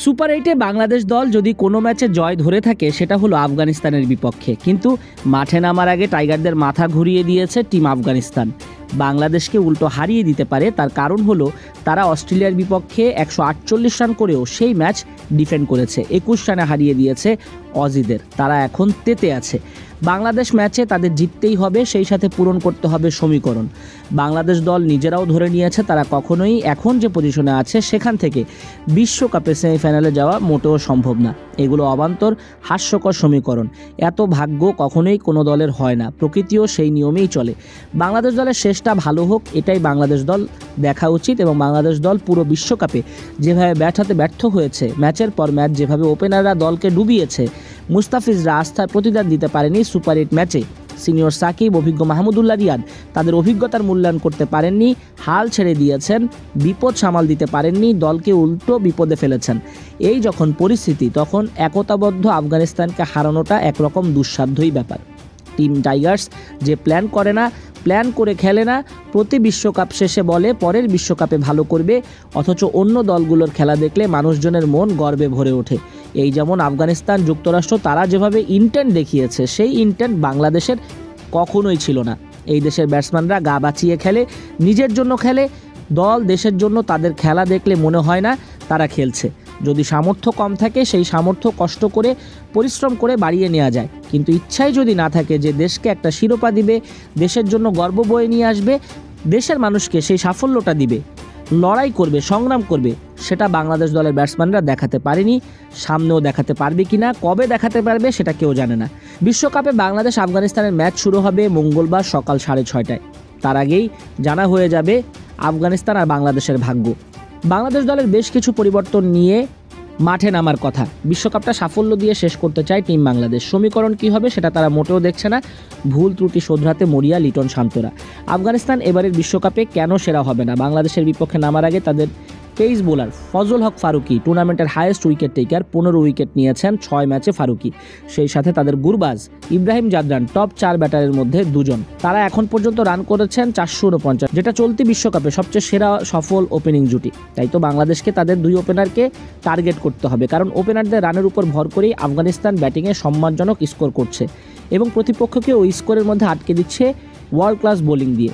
Super 8-এ Bangladesh দল যদি কোনো ম্যাচে জয় ধরে থাকে সেটা হলো আফগানিস্তানের বিপক্ষে, কিন্তু মাঠে নামার আগে টাইগারদের মাথা ঘুরিয়ে দিয়েছে টিম আফগানিস্তান। বাংলাদেশকে উল্টো হারিয়ে দিতে পারে, তার কারণ হলো তারা অস্ট্রেলিয়ার বিপক্ষে 148 রান করেও সেই ম্যাচ ডিফেন্ড করেছে, 21 রানে হারিয়ে দিয়েছে অজিদের। তারা এখন তেতে আছে। বাংলাদেশ ম্যাচে তাদের জিততেই হবে, সেই সাথে পূরণ করতে হবে সমীকরণ। বাংলাদেশ দল নিজেরাও ধরে নিয়েছে তারা কখনোই এখন যে পজিশনে আছে সেখান থেকে বিশ্বকাপে সেমিফাইনালে যাওয়া মোটেও সম্ভব না। এগুলো অবান্তর, হাস্যকর সমীকরণ। এত ভাগ্য কখনোই কোনো দলের হয় না, প্রকৃতিও সেই নিয়মেই চলে। বাংলাদেশ দলের শেষটা ভালো হোক, এটাই বাংলাদেশ দল দেখা উচিত। এবং বাংলাদেশ দল পুরো বিশ্বকাপে যেভাবে ব্যাট হাতে ব্যর্থ হয়েছে, ম্যাচের পর ম্যাচ যেভাবে ওপেনাররা দলকে ডুবিয়েছে, মুস্তাফিজরা আস্থার প্রতিদান দিতে পারেনি সুপার 8 ম্যাচে। সিনিয়র সাকিব, অভিজ্ঞ মাহমুদুল্লাহ রিয়াদ তাদের অভিজ্ঞতার মূল্যায়ন করতে পারেননি, হাল ছেড়ে দিয়েছেন, বিপদ সামাল দিতে পারেননি, দলকে উল্টো বিপদে ফেলেছেন। এই যখন পরিস্থিতি, তখন একতাবদ্ধ আফগানিস্তানকে হারানোটা একরকম দুঃসাধ্যই ব্যাপার। টিম টাইগার্স যে প্ল্যান করে না, প্ল্যান করে খেলে না, প্রতি বিশ্বকাপ শেষে বলে পরের বিশ্বকাপে ভালো করবে, অথচ অন্য দলগুলোর খেলা দেখলে মানুষজনের মন গর্বে ভরে ওঠে। এই যেমন আফগানিস্তান, যুক্তরাষ্ট্র, তারা যেভাবে ইন্টেন্ট দেখিয়েছে, সেই ইন্টেন্ট বাংলাদেশের কখনোই ছিল না। এই দেশের ব্যাটসম্যানরা গা বাঁচিয়ে খেলে, নিজের জন্য খেলে, দল দেশের জন্য। তাদের খেলা দেখলে মনে হয় না তারা খেলছে। যদি সামর্থ্য কম থাকে, সেই সামর্থ্য কষ্ট করে পরিশ্রম করে বাড়িয়ে নেওয়া যায়, কিন্তু ইচ্ছাই যদি না থাকে যে দেশকে একটা শিরোপা দিবে, দেশের জন্য গর্ব বয়ে নিয়ে আসবে, দেশের মানুষকে সেই সাফল্যটা দিবে, লড়াই করবে, সংগ্রাম করবে, সেটা বাংলাদেশ দলের ব্যাটসম্যানরা দেখাতে পারেনি। সামনেও দেখাতে পারবে কিনা, কবে দেখাতে পারবে সেটা কেউ জানে না। বিশ্বকাপে বাংলাদেশ আফগানিস্তানের ম্যাচ শুরু হবে মঙ্গলবার সকাল 6:30টায়। তার আগেই জানা হয়ে যাবে আফগানিস্তান আর বাংলাদেশের ভাগ্য। বাংলাদেশ দলের বেশ কিছু পরিবর্তন নিয়ে মাঠে নামার কথা। বিশ্বকাপটা সাফল্য দিয়ে শেষ করতে চায় টিম বাংলাদেশ। সমীকরণ কী হবে সেটা তারা মোটেও দেখছে না। ভুল ত্রুটি শোধরাতে মরিয়া লিটন শান্তরা। আফগানিস্তান এবারের বিশ্বকাপে কেন সেরা হবে না? বাংলাদেশের বিপক্ষে নামার আগে তাদের পেস বোলার ফজল হক ফারুকি টুর্নামেন্টের হাইয়েস্ট উইকেট টেকার, 15 উইকেট নিয়েছেন 6 ম্যাচে ফারুকি। সেই সাথে তাদের গুরবাজ ইব্রাহিম জাদরান টপ 4 ব্যাটারের মধ্যে 2 জন। তারা এখন পর্যন্ত রান করেছেন 449, যেটা চলতি বিশ্বকাপে সবচেয়ে সেরা সফল ওপেনিং জুটি। তাই তো বাংলাদেশকে তাদের 2 ওপেনারকে টার্গেট করতে হবে, কারণ ওপেনারদের রানের উপর ভর করেই আফগানিস্তান ব্যাটিংয়ে সম্মানজনক স্কোর করছে এবং প্রতিপক্ষকে ওই স্কোরের মধ্যে আটকে দিচ্ছে ওয়ার্ল্ড ক্লাস বোলিং দিয়ে।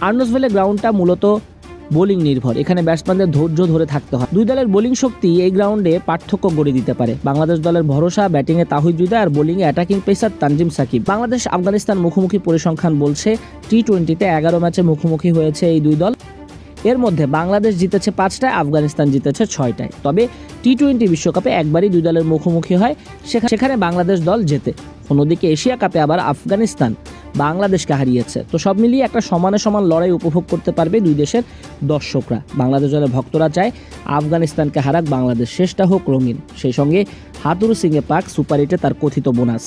আর্নসভেলে গ্রাউন্ডটা মূলত বোলিং নির্ভর, এখানে ব্যাটসম্যানদের ধৈর্য ধরে থাকতে হয়। দুই দলের বোলিং শক্তি এই গ্রাউন্ডে পার্থক্য গড়ে দিতে পারে। বাংলাদেশ দলের ভরসা ব্যাটিংয়ে তাহিদ হৃদয় আর বোলিংয়ে অ্যাটাকিং পেসার তানজিম সাকিব। বাংলাদেশ আফগানিস্তান মুখোমুখি পরিসংখ্যান বলছে টি-20তে 11 ম্যাচে মুখোমুখি হয়েছে এই দুই দল। এর মধ্যে বাংলাদেশ জিতেছে 5টায়, আফগানিস্তান জিতেছে 6টায়। তবে টি-20 বিশ্বকাপে একবারই দুই দলের মুখোমুখি হয়, সেখানে বাংলাদেশ দল জেতে। অন্যদিকে এশিয়া কাপে আবার আফগানিস্তান বাংলাদেশকে হারিয়েছে। তো সব মিলিয়ে একটা সমানে সমান লড়াই উপভোগ করতে পারবে দুই দেশের দর্শকরা। বাংলাদেশ দলের ভক্তরা চায় আফগানিস্তানকে হারাক বাংলাদেশ, শেষটা হোক রঙিন। সেই সঙ্গে হাতুরু সিংয়ে পাক সুপার 8-এ তার কথিত বোনাস।